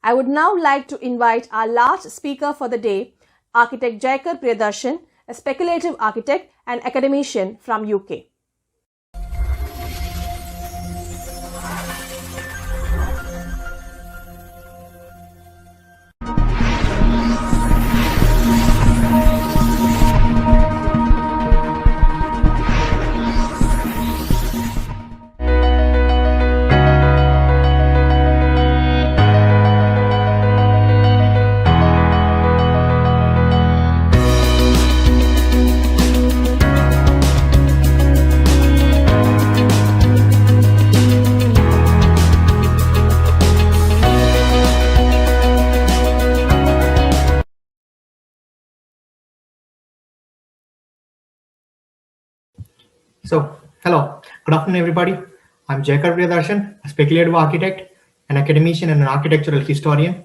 I would now like to invite our last speaker for the day, architect Jayakar Priyadharshan, a speculative architect and academician from UK. So, hello, good afternoon, everybody. I'm Jayakar Priyadharshan, a speculative architect, an academician, and an architectural historian.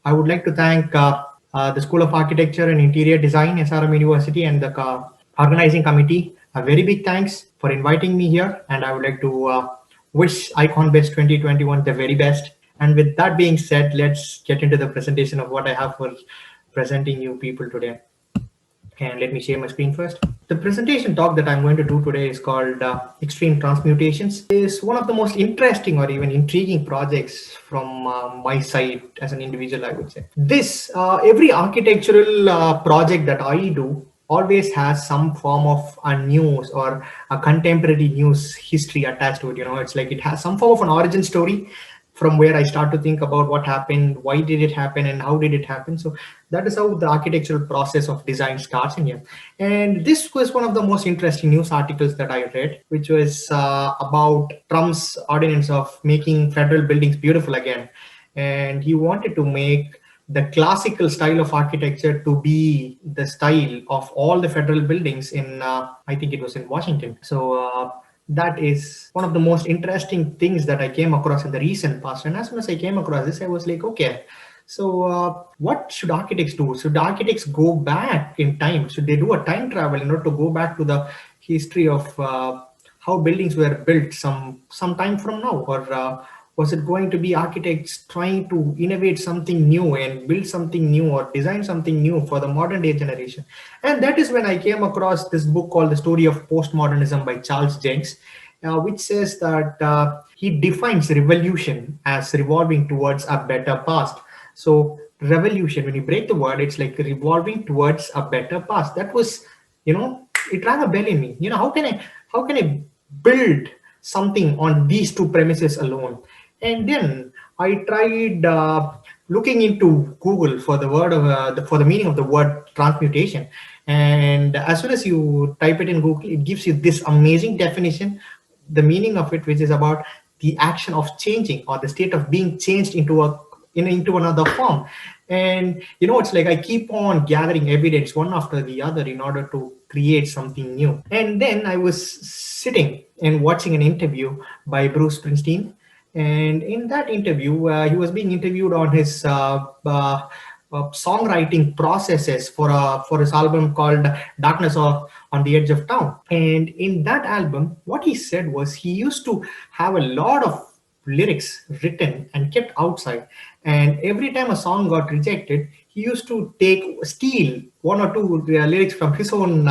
I would like to thank the School of Architecture and Interior Design, SRM University, and the organizing committee. A very big thanks for inviting me here, and I would like to wish ICONBEST 2021 the very best. And with that being said, let's get into the presentation of what I have for presenting you people today. And let me share my screen first. The presentation talk that I'm going to do today is called Extreme Transmutations. It's one of the most interesting or even intriguing projects from my side as an individual, I would say. Every architectural project that I do always has some form of a news or a contemporary news history attached to it. It's like it has some form of an origin story from where I start to think about what happened, why did it happen, and how did it happen. So that is how the architectural process of design starts in here. And this was one of the most interesting news articles that I read, which was about Trump's ordinance of making federal buildings beautiful again. And he wanted to make the classical style of architecture to be the style of all the federal buildings in, I think it was in Washington. So that is one of the most interesting things that I came across in the recent past. And as soon as I came across this, I was like, okay, so what should architects do? Should architects go back in time? Should they do a time travel in order to go back to the history of how buildings were built some time from now? Or was it going to be architects trying to innovate something new and build something new or design something new for the modern day generation? And that is when I came across this book called The Story of Postmodernism by Charles Jenks, which says that he defines revolution as revolving towards a better past. So revolution, when you break the word, it's like revolving towards a better past. That was, it rang a bell in me. How can I build something on these two premises alone? And then I tried looking into Google for the word of for the meaning of the word transmutation. And as soon as you type it in Google, it gives you this amazing definition, the meaning of it, which is about the action of changing or the state of being changed into another form. And it's like I keep on gathering evidence one after the other in order to create something new. And then I was sitting and watching an interview by Bruce Sprinsteen. And in that interview, he was being interviewed on his songwriting processes for his album called Darkness on the Edge of Town. And in that album, what he said was he used to have a lot of lyrics written and kept outside. And every time a song got rejected, he used to steal one or two lyrics from his own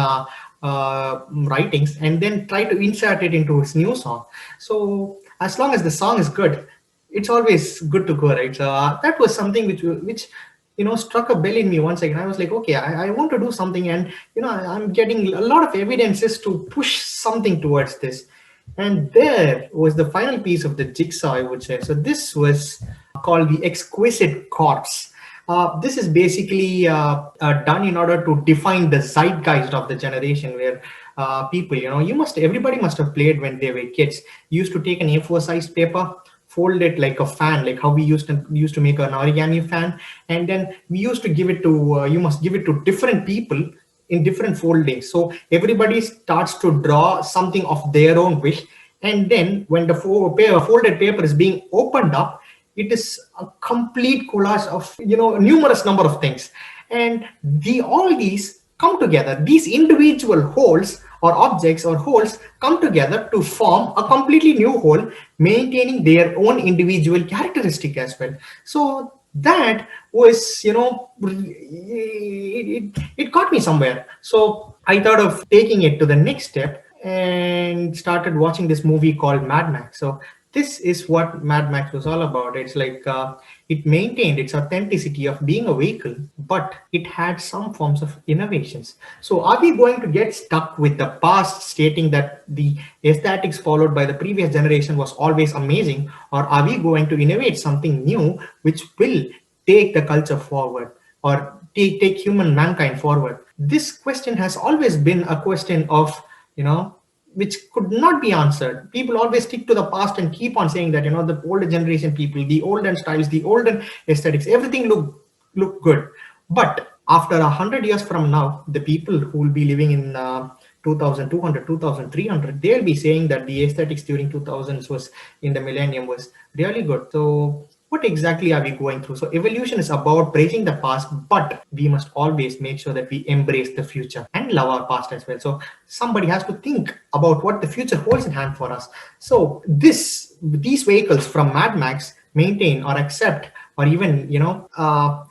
writings and then try to insert it into his new song. So as long as the song is good, it's always good to go, right? So that was something which struck a bell in me once again. I was like, okay, I want to do something, and I'm getting a lot of evidences to push something towards this. And there was the final piece of the jigsaw, I would say. So this was called the Exquisite Corpse. This is basically done in order to define the zeitgeist of the generation, where people, everybody must have played when they were kids. You used to take an A4 size paper, fold it like a fan, like how we used to make an origami fan, and then we used to give it to you must give it to different people in different foldings. So everybody starts to draw something of their own wish, and then when the folded paper is being opened up, it is a complete collage of numerous number of things, and all these come together. These individual wholes or objects or wholes come together to form a completely new whole, maintaining their own individual characteristic as well. So that was, it got me somewhere. So I thought of taking it to the next step and started watching this movie called Mad Max. So this is what Mad Max was all about. It's like it maintained its authenticity of being a vehicle, but it had some forms of innovations. So are we going to get stuck with the past stating that the aesthetics followed by the previous generation was always amazing, or are we going to innovate something new which will take the culture forward, or take human mankind forward? This question has always been a question of, which could not be answered. People always stick to the past and keep on saying that, the older generation people, the olden styles, the olden aesthetics, everything look good. But after 100 years from now, the people who will be living in 2200, 2300, they'll be saying that the aesthetics during 2000s was in the millennium was really good. So what exactly are we going through? So evolution is about praising the past, but we must always make sure that we embrace the future and love our past as well. So somebody has to think about what the future holds in hand for us. So these vehicles from Mad Max maintain or accept or even,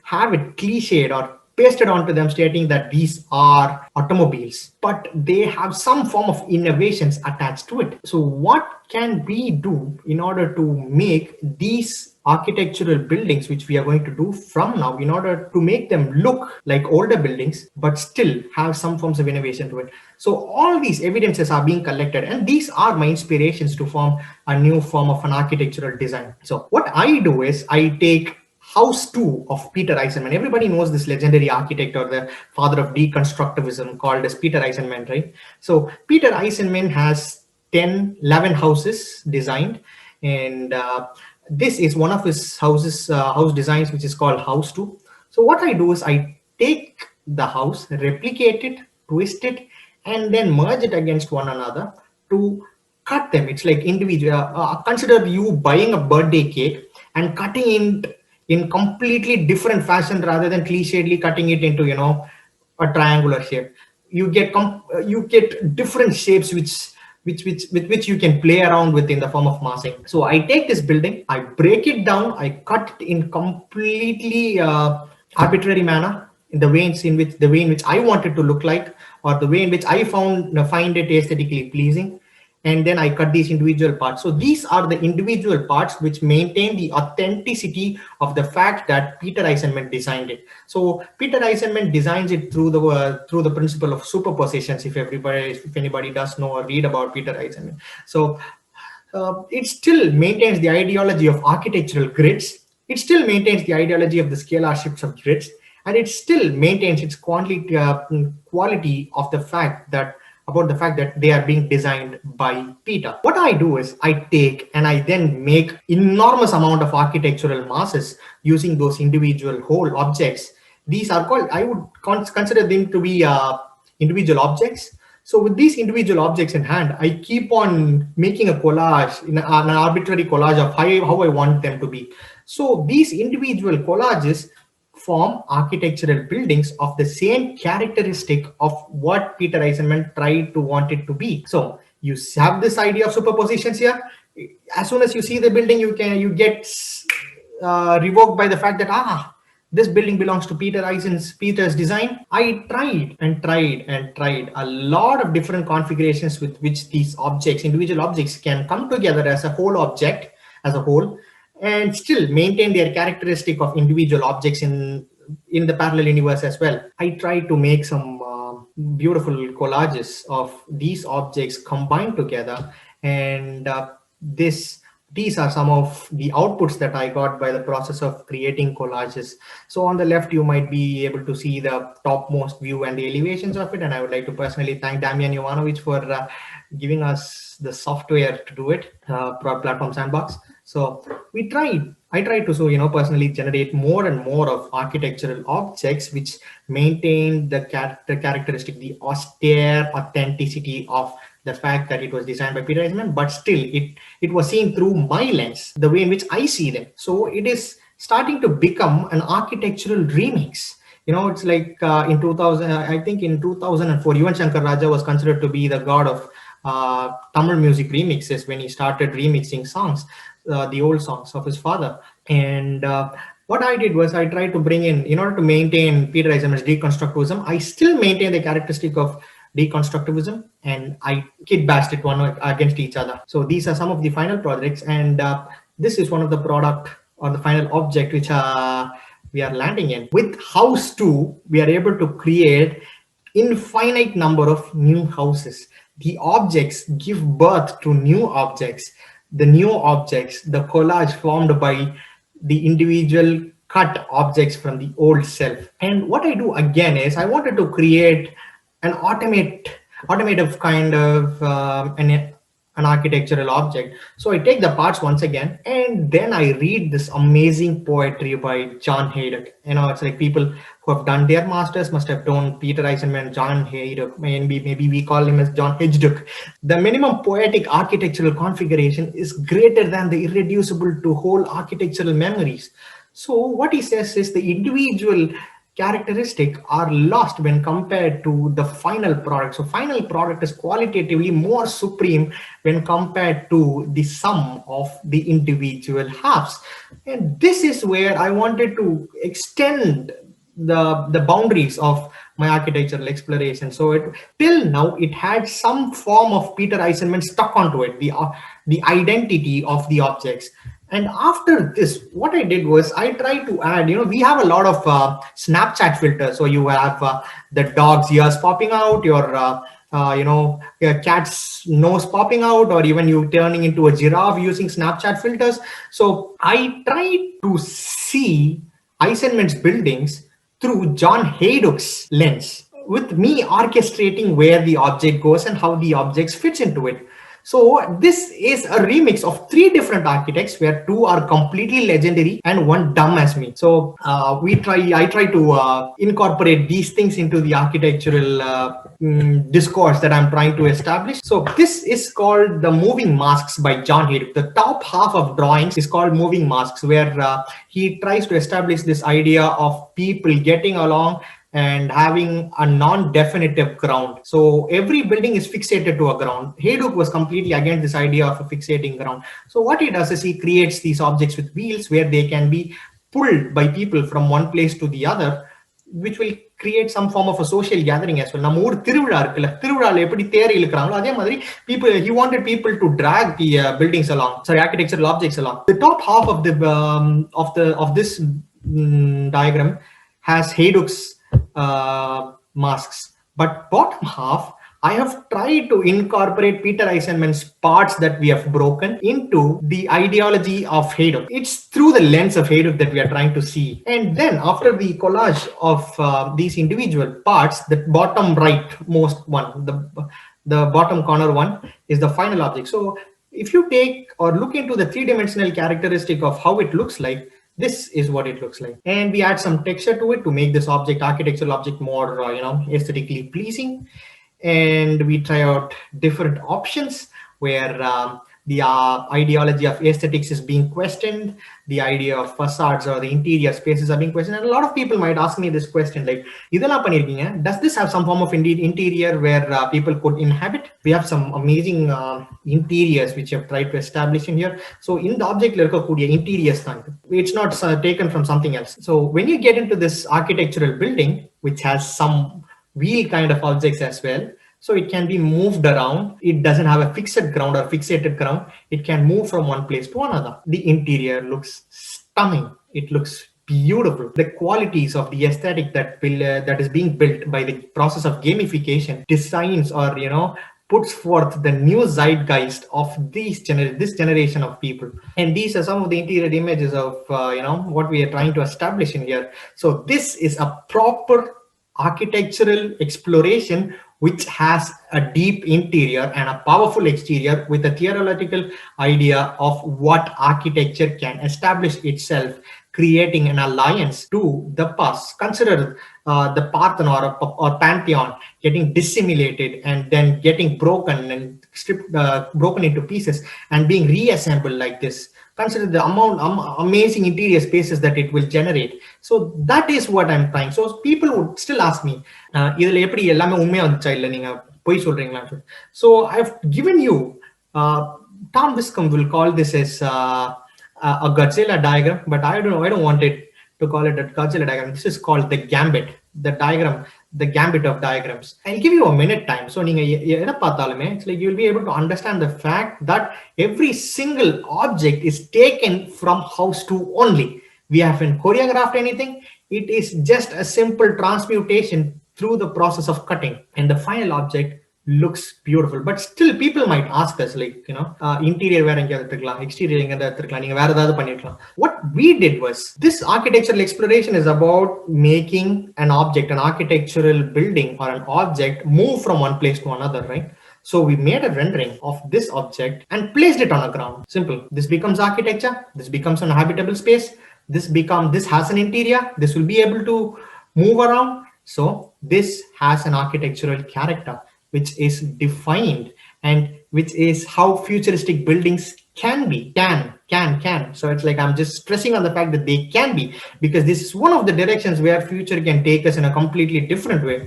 have it cliched or pasted onto them stating that these are automobiles, but they have some form of innovations attached to it. So what can we do in order to make these architectural buildings, which we are going to do from now, in order to make them look like older buildings, but still have some forms of innovation to it? So all these evidences are being collected, and these are my inspirations to form a new form of an architectural design. So what I do is I take House 2 of Peter Eisenman. Everybody knows this legendary architect or the father of deconstructivism called as Peter Eisenman, right? So Peter Eisenman has 11 houses designed, and this is one of his house designs, which is called House 2. So what I do is I take the house, replicate it, twist it, and then merge it against one another to cut them. It's like individual. Consider you buying a birthday cake and cutting it in completely different fashion rather than clichédly cutting it into, a triangular shape. You get different shapes with which you can play around with in the form of massing. So I take this building, I break it down, I cut it in completely arbitrary manner, in the way in which I want it to look like, or the way in which I find it aesthetically pleasing. And then I cut these individual parts. So these are the individual parts which maintain the authenticity of the fact that Peter Eisenman designed it. So Peter Eisenman designs it through the principle of superpositions. If anybody does know or read about Peter Eisenman, so it still maintains the ideology of architectural grids. It still maintains the ideology of the scalar shifts of grids, and it still maintains its quality of the fact that they are being designed by Peter. What I do is I take and I then make enormous amount of architectural masses using those individual whole objects. These are called, I would consider them to be individual objects. So with these individual objects in hand, I keep on making a collage, an arbitrary collage of how I want them to be. So these individual collages form architectural buildings of the same characteristic of what Peter Eisenman tried to want it to be. So you have this idea of superpositions here. As soon as you see the building, you get revoked by the fact that this building belongs to Peter's design. I tried a lot of different configurations with which these individual objects can come together as a whole object, as a whole, and still maintain their characteristic of individual objects in the parallel universe as well. I tried to make some beautiful collages of these objects combined together, and these are some of the outputs that I got by the process of creating collages. So on the left, you might be able to see the topmost view and the elevations of it. And I would like to personally thank Damian Jovanovic for giving us the software to do it, Platform Sandbox. So I tried to, personally generate more and more of architectural objects which maintain the characteristic, the austere authenticity of the fact that it was designed by Peter Eisenman, but still it was seen through my lens, the way in which I see them. So it is starting to become an architectural remix. It's like in 2000, I think in 2004, Yuvan Shankar Raja was considered to be the god of Tamil music remixes when he started remixing songs, the old songs of his father. And what I did was I tried to bring in order to maintain Peter Eisenman's deconstructivism, I still maintain the characteristic of deconstructivism, and I kitbashed it one against each other. So these are some of the final projects, and this is one of the product or the final object which we are landing in. With house 2, we are able to create infinite number of new houses. The objects give birth to new objects. The new objects, the collage formed by the individual cut objects from the old self. And what I do again is I wanted to create an automative kind of an architectural object. So I take the parts once again, and then I read this amazing poetry by John Hejduk. It's like people who have done their masters must have known Peter Eisenman, John Hejduk, maybe we call him as John Hejduk. The minimum poetic architectural configuration is greater than the irreducible to whole architectural memories. So what he says is the individual characteristic are lost when compared to the final product. So final product is qualitatively more supreme when compared to the sum of the individual halves. And this is where I wanted to extend the boundaries of my architectural exploration. So till now it had some form of Peter Eisenman stuck onto it, the identity of the objects. And after this, what I did was I tried to add, we have a lot of Snapchat filters. So you have the dog's ears popping out, your cat's nose popping out, or even you turning into a giraffe using Snapchat filters. So I tried to see Eisenman's buildings through John Hejduk's lens, with me orchestrating where the object goes and how the objects fits into it. So this is a remix of 3 different architects, where 2 are completely legendary and 1 dumb as me. So I try to incorporate these things into the architectural discourse that I'm trying to establish. So this is called the Moving Masques by John Hejduk. The top half of drawings is called Moving Masques, where he tries to establish this idea of people getting along and having a non-definitive ground. So every building is fixated to a ground. Hejduk was completely against this idea of a fixating ground. So what he does is he creates these objects with wheels where they can be pulled by people from one place to the other, which will create some form of a social gathering as well. நம்ம ஊர் திருவிழா இருக்குல்ல, திருவிழால எப்படி தேர் இழுக்கறாங்களோ அதே மாதிரி he wanted people to drag the buildings along, architectural objects along. The top half of this diagram has Hejduk's masks, but bottom half I have tried to incorporate Peter Eisenman's parts that we have broken into the ideology of Hejduk. It's through the lens of Hejduk that we are trying to see. And then after the collage of these individual parts, the bottom right most one, the bottom corner one is the final object. So if you take or look into the 3-dimensional characteristic of how it looks like, this is what it looks like. And we add some texture to it to make this architectural object more, aesthetically pleasing. And we try out different options where the ideology of aesthetics is being questioned, the idea of facades or the interior spaces are being questioned. And a lot of people might ask me this question, like, does this have some form of interior where people could inhabit? We have some amazing interiors which I've tried to establish in here. So in the object, interiors, it's not taken from something else. So when you get into this architectural building, which has some wheel kind of objects as well, so it can be moved around. It doesn't have a fixed ground or fixated ground. It can move from one place to another. The interior looks stunning. It looks beautiful. The qualities of the aesthetic that is being built by the process of gamification designs or puts forth the new zeitgeist of this generation of people. And these are some of the interior images of what we are trying to establish in here. So this is a proper architectural exploration which has a deep interior and a powerful exterior, with a theoretical idea of what architecture can establish itself, creating an alliance to the past. Consider the Parthenon or Pantheon getting dissimulated and then getting broken and broken into pieces and being reassembled like this. Consider the amazing interior spaces that it will generate. So that is what I'm trying. So people would still ask me, so I've given you, Tom Wiscombe will call this as a Godzilla diagram, but I don't want it to call it a Godzilla diagram. This is called the Gambit, the diagram, the Gambit of Diagrams. I'll give you a minute time. So it's like you'll be able to understand the fact that every single object is taken from house 2 only. We haven't choreographed anything. It is just a simple transmutation through the process of cutting, and the final object looks beautiful. But still people might ask us, like, interior வேற எங்கயாவது எடுத்துக்கலாம், exterior எங்க எடுத்துக்கலாம், நீங்க வேற ஏதாவது பண்ணிருக்கலாம். What we did was, this architectural exploration is about making an object, an architectural building or an object move from one place to another, right? So we made a rendering of this object and placed it on a ground. Simple. This becomes architecture. This becomes an habitable space. This has an interior. This will be able to move around. So this has an architectural character, which is defined, and which is how futuristic buildings can be, can. So it's like, I'm just stressing on the fact that they can be, because this is one of the directions where future can take us in a completely different way.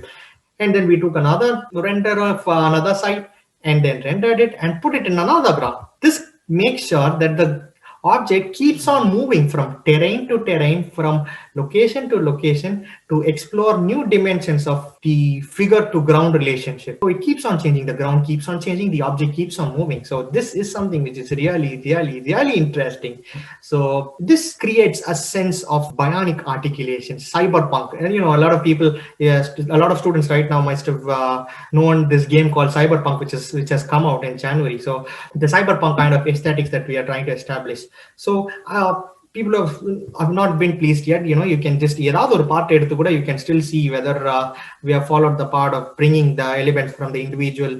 And then we took another render of another site and then rendered it and put it in another ground. This makes sure that the object keeps on moving from terrain to terrain, from location to location, to explore new dimensions of the figure to ground relationship. So it keeps on changing, the ground keeps on changing, the object keeps on moving. So this is something which is really interesting. So this creates a sense of bionic articulation, cyberpunk. And a lot of people, yes, a lot of students right now must have known this game called Cyberpunk, which has come out in January. So the cyberpunk kind of aesthetics that we are trying to establish. So people have not been pleased yet. You can just ஏதாவது ஒரு part எடுத்து கூட you can still see whether we have followed the part of bringing the elements from the individual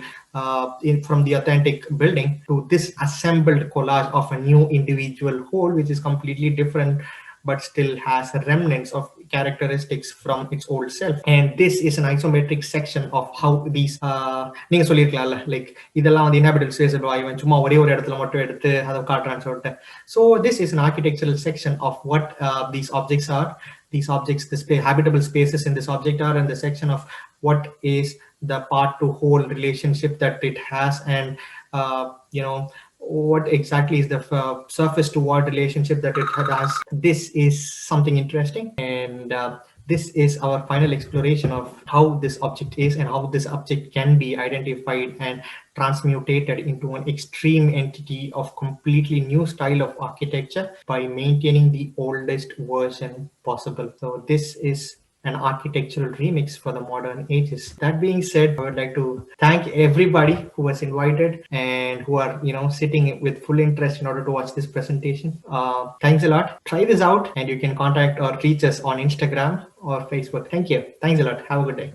from the authentic building to this assembled collage of a new individual whole, which is completely different but still has remnants of characteristics from its old self. And this is an isometric section of how these நீங்க சொல்லிருக்கலாம்ல, like இதெல்லாம் வந்து inhabitable space இவன் சும்மா ஒரே ஒரு இடத்துல மட்டும் எடுத்து அதை காட்டுறான்னு சொல்லிட்டு. So this is an architectural section of what these objects are. These objects, the habitable spaces in this object are, and the section of what is the part to whole relationship that it has, and what exactly is the surface to wall relationship that it has. This is something interesting, and this is our final exploration of how this object is and how this object can be identified and transmutated into an extreme entity of completely new style of architecture by maintaining the oldest version possible. So this is an architectural remix for the modern ages. That being said, I would like to thank everybody who was invited and who are sitting with full interest in order to watch this presentation. Thanks a lot. Try this out, and you can contact or reach us on Instagram or Facebook. Thank you. Thanks a lot. Have a good day.